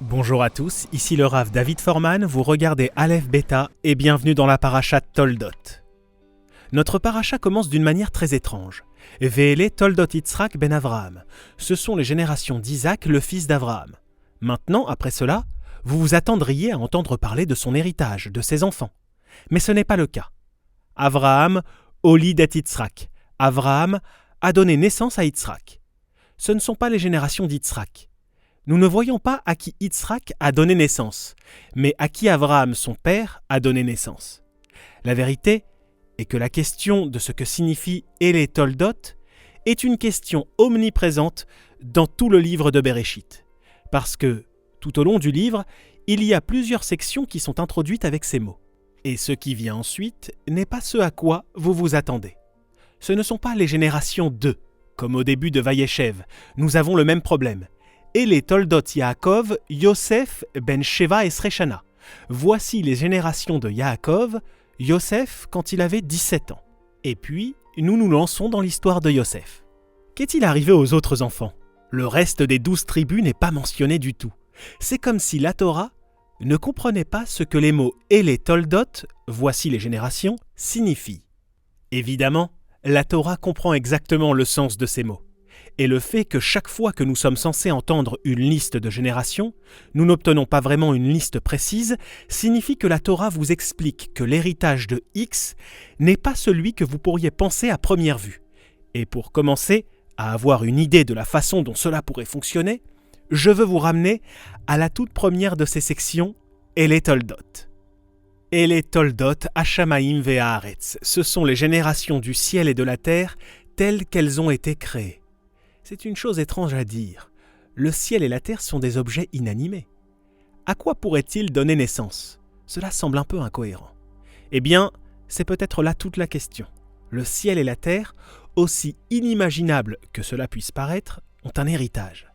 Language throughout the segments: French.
Bonjour à tous, ici le Rav David Forman, vous regardez Aleph Beta et bienvenue dans la paracha Toldot. Notre paracha commence d'une manière très étrange. Ve'ele Toldot Yitzhak ben Avraham. Ce sont les générations d'Isaac, le fils d'Avraham. Maintenant, après cela, vous vous attendriez à entendre parler de son héritage, de ses enfants. Mais ce n'est pas le cas. Avraham Olid et Yitzhak. Avraham a donné naissance à Yitzhak. Ce ne sont pas les générations d'Yitzhak. Nous ne voyons pas à qui Yitzhak a donné naissance, mais à qui Avraham, son père, a donné naissance. La vérité est que la question de ce que signifie Ele Toldot est une question omniprésente dans tout le livre de Bereshit, parce que, tout au long du livre, il y a plusieurs sections qui sont introduites avec ces mots. Et ce qui vient ensuite n'est pas ce à quoi vous vous attendez. Ce ne sont pas les générations 2, comme au début de Vayeshev. Nous avons le même problème. Et les Toldot Yaakov, Yosef ben Sheva et Sreshana. Voici les générations de Yaakov, Yosef quand il avait 17 ans. Et puis, nous nous lançons dans l'histoire de Yosef. Qu'est-il arrivé aux autres enfants ? Le reste des 12 tribus n'est pas mentionné du tout. C'est comme si la Torah ne comprenait pas ce que les mots « et les Toldot », voici les générations, signifient. Évidemment, la Torah comprend exactement le sens de ces mots. Et le fait que chaque fois que nous sommes censés entendre une liste de générations, nous n'obtenons pas vraiment une liste précise, signifie que la Torah vous explique que l'héritage de X n'est pas celui que vous pourriez penser à première vue. Et pour commencer à avoir une idée de la façon dont cela pourrait fonctionner, je veux vous ramener à la toute première de ces sections, Ele Toldot. Ele Toldot Hashamaim ve'haaretz. Ce sont les générations du ciel et de la terre telles qu'elles ont été créées. C'est une chose étrange à dire. Le ciel et la terre sont des objets inanimés. À quoi pourraient-ils donner naissance ? Cela semble un peu incohérent. Eh bien, c'est peut-être là toute la question. Le ciel et la terre, aussi inimaginables que cela puisse paraître, ont un héritage.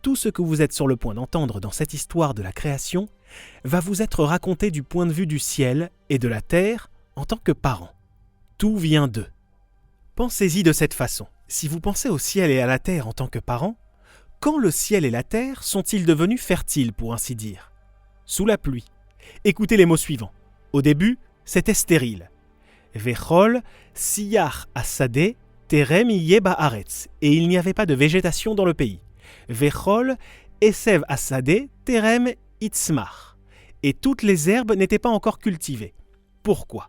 Tout ce que vous êtes sur le point d'entendre dans cette histoire de la création va vous être raconté du point de vue du ciel et de la terre en tant que parents. Tout vient d'eux. Pensez-y de cette façon. Si vous pensez au ciel et à la terre en tant que parents, quand le ciel et la terre sont-ils devenus fertiles, pour ainsi dire ? Sous la pluie. Écoutez les mots suivants. Au début, c'était stérile. Vechol, siyach asade, terem yeh ba'aretz. Et il n'y avait pas de végétation dans le pays. Vechol, esev asade, terem itzmach. Et toutes les herbes n'étaient pas encore cultivées. Pourquoi ?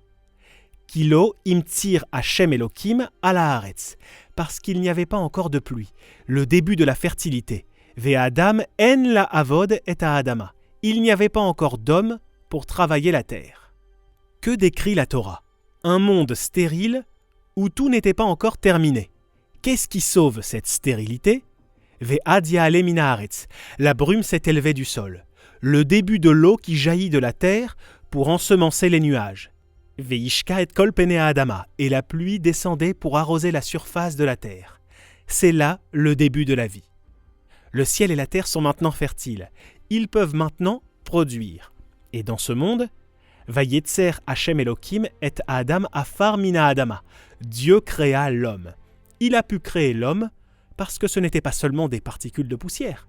Kilo imtir Hashem Elokim ala haaretz, parce qu'il n'y avait pas encore de pluie, le début de la fertilité. Ve'adam en la avod et ha'adama. Il n'y avait pas encore d'homme pour travailler la terre. Que décrit la Torah ? Un monde stérile où tout n'était pas encore terminé. Qu'est-ce qui sauve cette stérilité ? Ve'ad ya'ale min haaretz. La brume s'est élevée du sol. Le début de l'eau qui jaillit de la terre pour ensemencer les nuages. Veishka et kol pene ha'adama, et la pluie descendait pour arroser la surface de la terre. C'est là le début de la vie. Le ciel et la terre sont maintenant fertiles. Ils peuvent maintenant produire. Et dans ce monde, Vayetzer Hashem Elokim et Adam afar mina Adama. Dieu créa l'homme. Il a pu créer l'homme parce que ce n'était pas seulement des particules de poussière.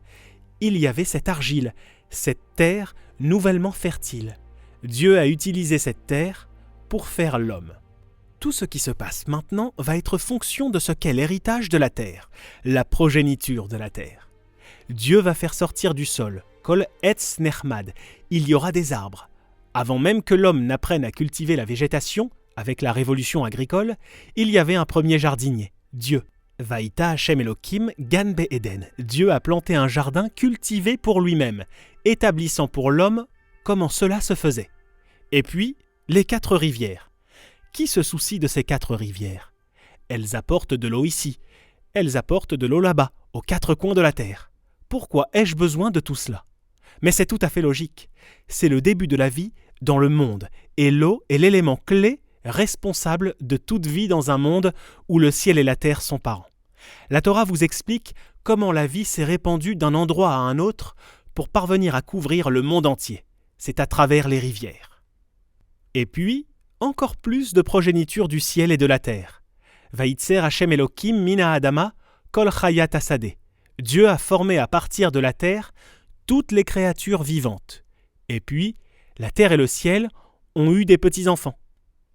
Il y avait cette argile, cette terre nouvellement fertile. Dieu a utilisé cette terre pour faire l'homme. Tout ce qui se passe maintenant va être fonction de ce qu'est l'héritage de la terre, la progéniture de la terre. Dieu va faire sortir du sol, kol etz nechmad, il y aura des arbres. Avant même que l'homme n'apprenne à cultiver la végétation, avec la révolution agricole, il y avait un premier jardinier, Dieu. Vaïta Hashem Elokim gan be'eden. Dieu a planté un jardin cultivé pour lui-même, établissant pour l'homme comment cela se faisait. Et puis, les 4 rivières. Qui se soucie de ces 4 rivières ? Elles apportent de l'eau ici, elles apportent de l'eau là-bas, aux 4 coins de la terre. Pourquoi ai-je besoin de tout cela ? Mais c'est tout à fait logique. C'est le début de la vie dans le monde, et l'eau est l'élément clé responsable de toute vie dans un monde où le ciel et la terre sont parents. La Torah vous explique comment la vie s'est répandue d'un endroit à un autre pour parvenir à couvrir le monde entier. C'est à travers les rivières. Et puis, encore plus de progéniture du ciel et de la terre. Vaïtzer Hashem Elokim mina Adama kol chayat asade. Dieu a formé à partir de la terre toutes les créatures vivantes. Et puis, la terre et le ciel ont eu des petits-enfants.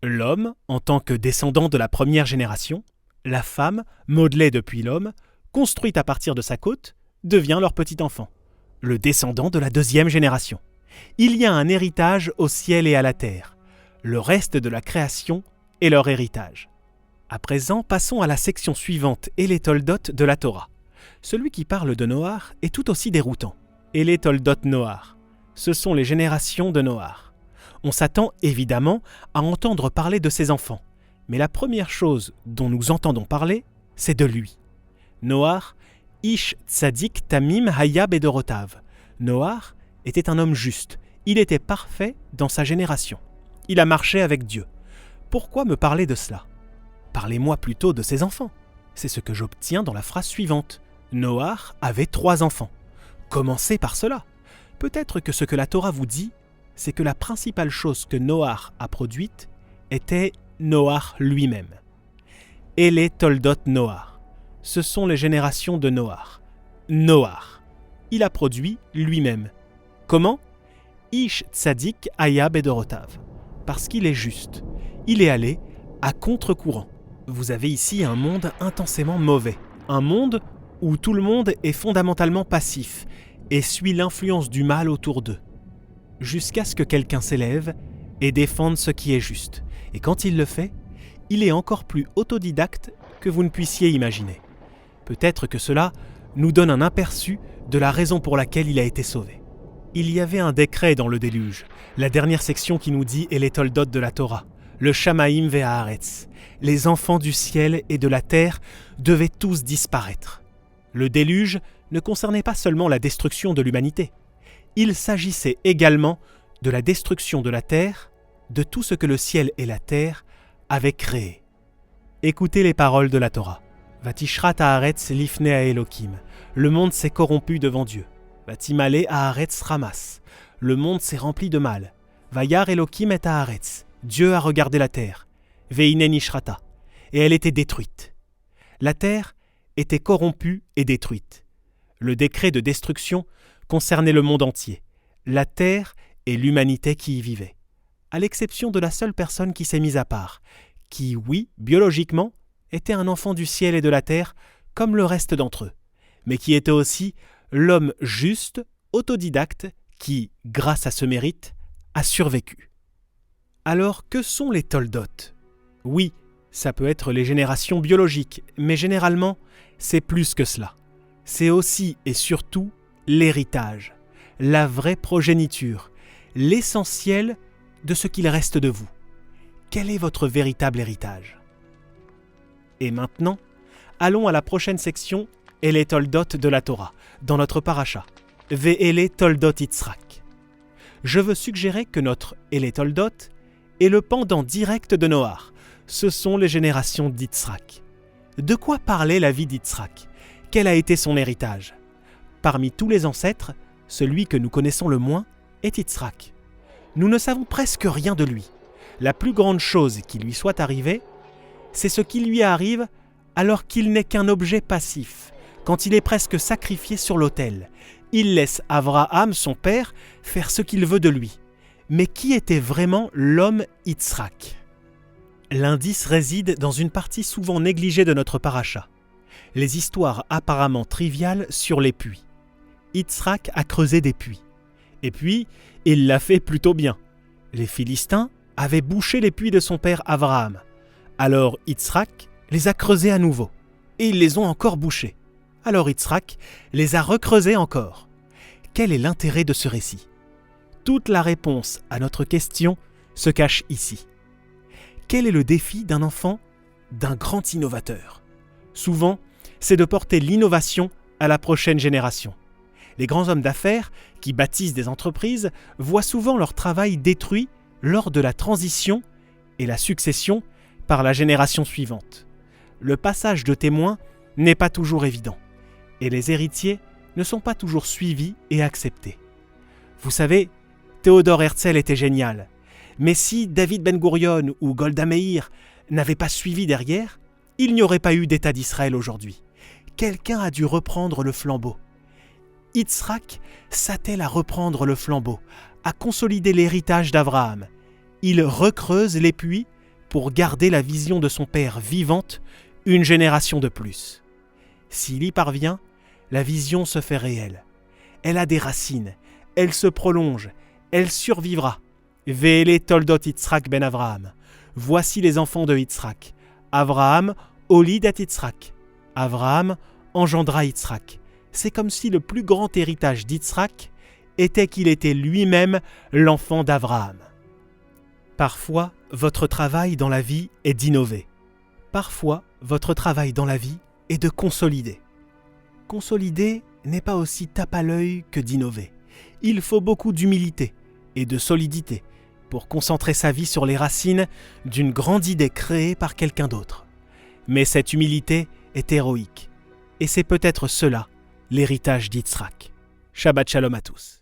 L'homme, en tant que descendant de la première génération, la femme, modelée depuis l'homme, construite à partir de sa côte, devient leur petit-enfant, le descendant de la deuxième génération. Il y a un héritage au ciel et à la terre. Le reste de la création est leur héritage. À présent, passons à la section suivante et les Toldot de la Torah. Celui qui parle de Noach est tout aussi déroutant. Et les Toldot Noach, ce sont les générations de Noach. On s'attend évidemment à entendre parler de ses enfants, mais la première chose dont nous entendons parler, c'est de lui. Noach, Ish Tzadik Tamim Haya Bedorotav. Noach était un homme juste, il était parfait dans sa génération. Il a marché avec Dieu. Pourquoi me parler de cela ? Parlez-moi plutôt de ses enfants. C'est ce que j'obtiens dans la phrase suivante. Noach avait 3 enfants. Commencez par cela. Peut-être que ce que la Torah vous dit, c'est que la principale chose que Noach a produite était Noach lui-même. Et les Toldot Noach, ce sont les générations de Noach. Noach, il a produit lui-même. Comment ? Ish Tzadik Haya Bedorotav. Parce qu'il est juste. Il est allé à contre-courant. Vous avez ici un monde intensément mauvais. Un monde où tout le monde est fondamentalement passif et suit l'influence du mal autour d'eux. Jusqu'à ce que quelqu'un s'élève et défende ce qui est juste. Et quand il le fait, il est encore plus autodidacte que vous ne puissiez imaginer. Peut-être que cela nous donne un aperçu de la raison pour laquelle il a été sauvé. Il y avait un décret dans le déluge, la dernière section qui nous dit « Et les Toldot de la Torah », le Shamaim ve'haaretz. Les enfants du ciel et de la terre devaient tous disparaître. Le déluge ne concernait pas seulement la destruction de l'humanité. Il s'agissait également de la destruction de la terre, de tout ce que le ciel et la terre avaient créé. Écoutez les paroles de la Torah. Vatishrat haaretz lifne Elokim. Le monde s'est corrompu devant Dieu. Vatimale haaretz ramas. Le monde s'est rempli de mal. Vayar Elokim et haaretz. Dieu a regardé la terre. Veine nishrata. Et elle était détruite. La terre était corrompue et détruite. Le décret de destruction concernait le monde entier, la terre et l'humanité qui y vivait, à l'exception de la seule personne qui s'est mise à part, qui, oui, biologiquement, était un enfant du ciel et de la terre, comme le reste d'entre eux, mais qui était aussi l'homme juste, autodidacte, qui, grâce à ce mérite, a survécu. Alors, que sont les Toldot ? Oui, ça peut être les générations biologiques, mais généralement, c'est plus que cela. C'est aussi et surtout l'héritage, la vraie progéniture, l'essentiel de ce qu'il reste de vous. Quel est votre véritable héritage ? Et maintenant, allons à la prochaine section, et les Toldot de la Torah, dans notre paracha, Ve'ele Toldot Yitzhak. Je veux suggérer que notre Ele Toldot est le pendant direct de Noach. Ce sont les générations d'Yitzhak. De quoi parlait la vie d'Yitzhak ? Quel a été son héritage ? Parmi tous les ancêtres, celui que nous connaissons le moins est Yitzhak. Nous ne savons presque rien de lui. La plus grande chose qui lui soit arrivée, c'est ce qui lui arrive alors qu'il n'est qu'un objet passif, quand il est presque sacrifié sur l'autel. Il laisse Abraham, son père, faire ce qu'il veut de lui. Mais qui était vraiment l'homme Yitzhak ? L'indice réside dans une partie souvent négligée de notre paracha. Les histoires apparemment triviales sur les puits. Yitzhak a creusé des puits. Et puis, il l'a fait plutôt bien. Les Philistins avaient bouché les puits de son père Abraham. Alors Yitzhak les a creusés à nouveau. Et ils les ont encore bouchés. Alors Yitzhak les a recreusés encore. Quel est l'intérêt de ce récit ? Toute la réponse à notre question se cache ici. Quel est le défi d'un enfant, d'un grand innovateur ? Souvent, c'est de porter l'innovation à la prochaine génération. Les grands hommes d'affaires qui bâtissent des entreprises voient souvent leur travail détruit lors de la transition et la succession par la génération suivante. Le passage de témoin n'est pas toujours évident et les héritiers ne sont pas toujours suivis et acceptés. Vous savez, Théodore Herzl était génial, mais si David Ben-Gourion ou Golda Meir n'avaient pas suivi derrière, il n'y aurait pas eu d'État d'Israël aujourd'hui. Quelqu'un a dû reprendre le flambeau. Yitzhak s'attelle à reprendre le flambeau, à consolider l'héritage d'Abraham. Il recreuse les puits pour garder la vision de son père vivante une génération de plus. S'il y parvient, la vision se fait réelle. Elle a des racines, elle se prolonge, elle survivra. Ve'ele toldot Yitzhak ben Avraham. Voici les enfants de Yitzhak. Avraham olidat Yitzhak. Avraham engendra Yitzhak. C'est comme si le plus grand héritage d'Yitzhak était qu'il était lui-même l'enfant d'Avraham. Parfois, votre travail dans la vie est d'innover. Parfois, votre travail dans la vie est de consolider. Consolider n'est pas aussi tape à l'œil que d'innover. Il faut beaucoup d'humilité et de solidité pour concentrer sa vie sur les racines d'une grande idée créée par quelqu'un d'autre. Mais cette humilité est héroïque. Et c'est peut-être cela, l'héritage d'Yitzhak. Shabbat Shalom à tous.